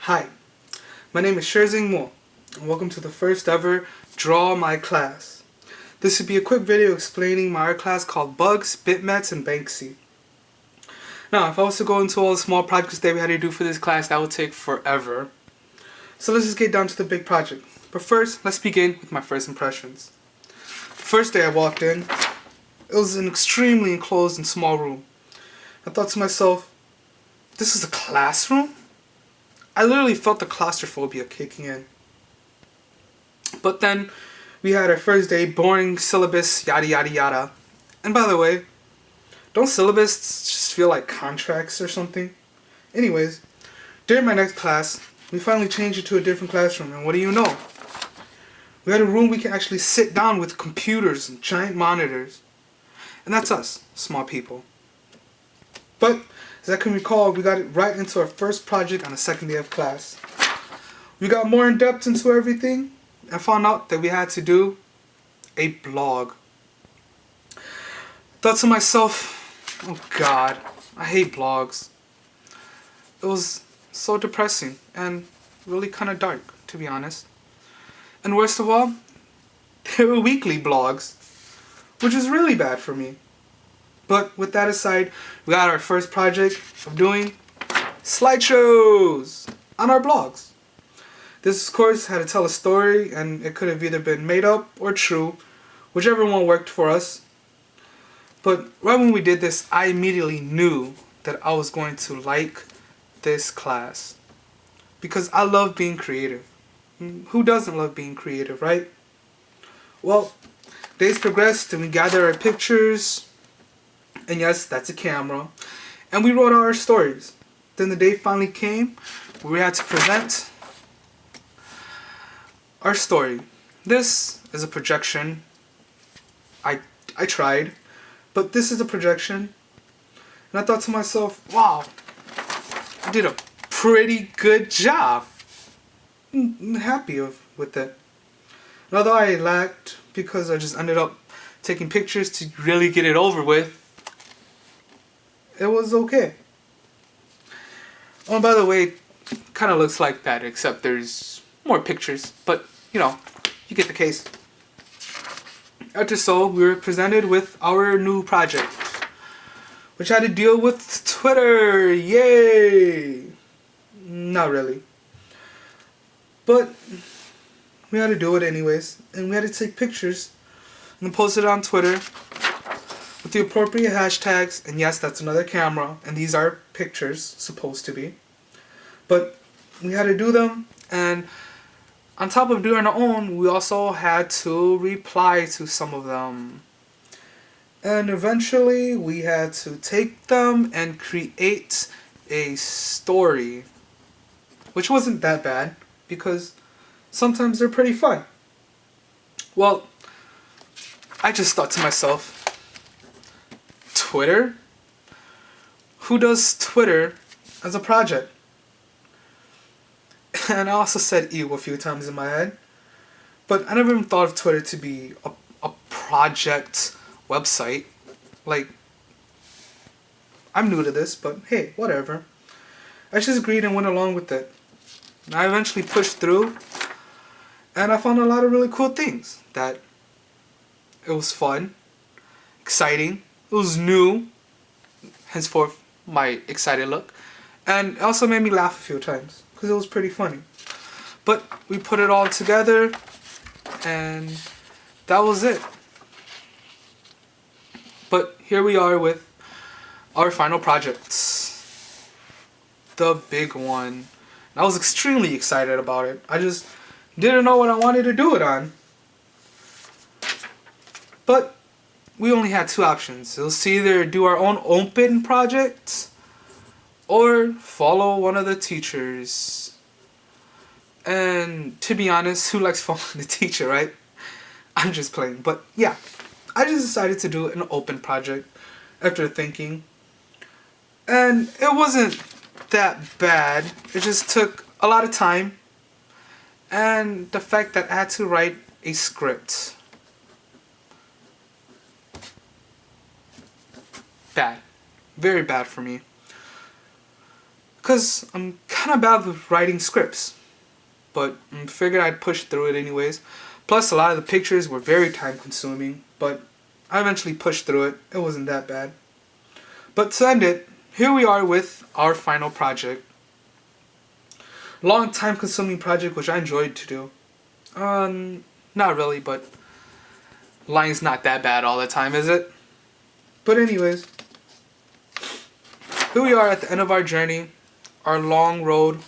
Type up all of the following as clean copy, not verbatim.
Hi, my name is Sherzing Mo, and welcome to the first ever Draw My class. This would be a quick video explaining my art class called Bugs, Bitmaps, and Banksy. Now, if I was to go into all the small projects that we had to do for this class, that would take forever. So let's just get down to the big project. But first, let's begin with my first impressions. The first day I walked in, it was an extremely enclosed and small room. I thought to myself, this is a classroom? I literally felt the claustrophobia kicking in. But then we had our first day, boring syllabus, yada yada yada. And by the way, don't syllabus just feel like contracts or something? Anyways, during my next class, we finally changed it to a different classroom, and what do you know? We had a room we can actually sit down with computers and giant monitors. And that's us, small people. But, as I can recall, we got it right into our first project on the second day of class. We got more in depth into everything and found out that we had to do a blog. Thought to myself, oh God, I hate blogs. It was so depressing and really kind of dark, to be honest. And worst of all, they were weekly blogs, which was really bad for me. But with that aside, we got our first project of doing slideshows on our blogs. This course had to tell a story, and it could have either been made up or true, whichever one worked for us. But right when we did this, I immediately knew that I was going to like this class. Because I love being creative. Who doesn't love being creative, right? Well, days progressed and we gathered our pictures. And yes, that's a camera. And we wrote our stories. Then the day finally came where we had to present our story. This is a projection. I tried, but this is a projection. And I thought to myself, wow, I did a pretty good job. I'm happy with it. And although I lacked because I just ended up taking pictures to really get it over with, it was okay. Oh, by the way, kind of looks like that, except there's more pictures. But, you know, you get the case. After so, we were presented with our new project, which had to deal with Twitter. Yay! Not really. But we had to do it anyways. And we had to take pictures and post it on Twitter with the appropriate hashtags, and yes, that's another camera, and these are pictures, supposed to be. But we had to do them, and on top of doing our own, we also had to reply to some of them. And eventually, we had to take them and create a story, which wasn't that bad, because sometimes they're pretty fun. Well, I just thought to myself, Twitter? Who does Twitter as a project? And I also said ew a few times in my head. But I never even thought of Twitter to be a project website. Like, I'm new to this, but hey, whatever. I just agreed and went along with it. And I eventually pushed through, and I found a lot of really cool things. That it was fun, exciting, it was new, henceforth my excited look, and it also made me laugh a few times because it was pretty funny. But we put it all together, and that was it. But here we are with our final project, the big one. I was extremely excited about it. I just didn't know what I wanted to do it on. But we only had two options. It was either do our own open project or follow one of the teachers. And to be honest, who likes following the teacher, right? I'm just playing. But yeah, I just decided to do an open project after thinking. And it wasn't that bad. It just took a lot of time. And the fact that I had to write a script. Bad. Very bad for me. Because I'm kind of bad with writing scripts. But I figured I'd push through it anyways. Plus, a lot of the pictures were very time consuming, but I eventually pushed through it. It wasn't that bad. But to end it, here we are with our final project. Long time consuming project which I enjoyed to do. Not really, but lying's not that bad all the time, is it? But anyways, here we are at the end of our journey, our long road.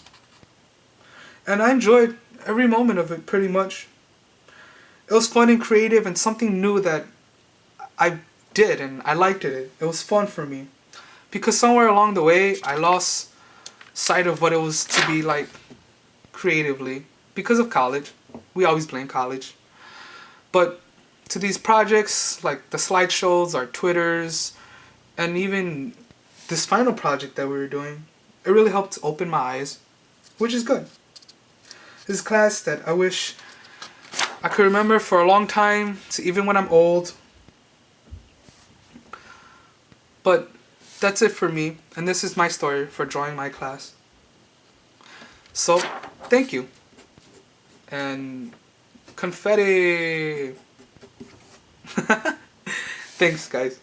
And I enjoyed every moment of it pretty much. It was fun and creative and something new that I did and I liked it. It was fun for me. Because somewhere along the way, I lost sight of what it was to be like creatively. Because of college. We always blame college. But to these projects, like the slideshows, our Twitters, and even this final project that we were doing, it really helped open my eyes, which is good. This is a class that I wish I could remember for a long time, to even when I'm old. But that's it for me, and this is my story for drawing my class. So, thank you. And confetti! Thanks, guys.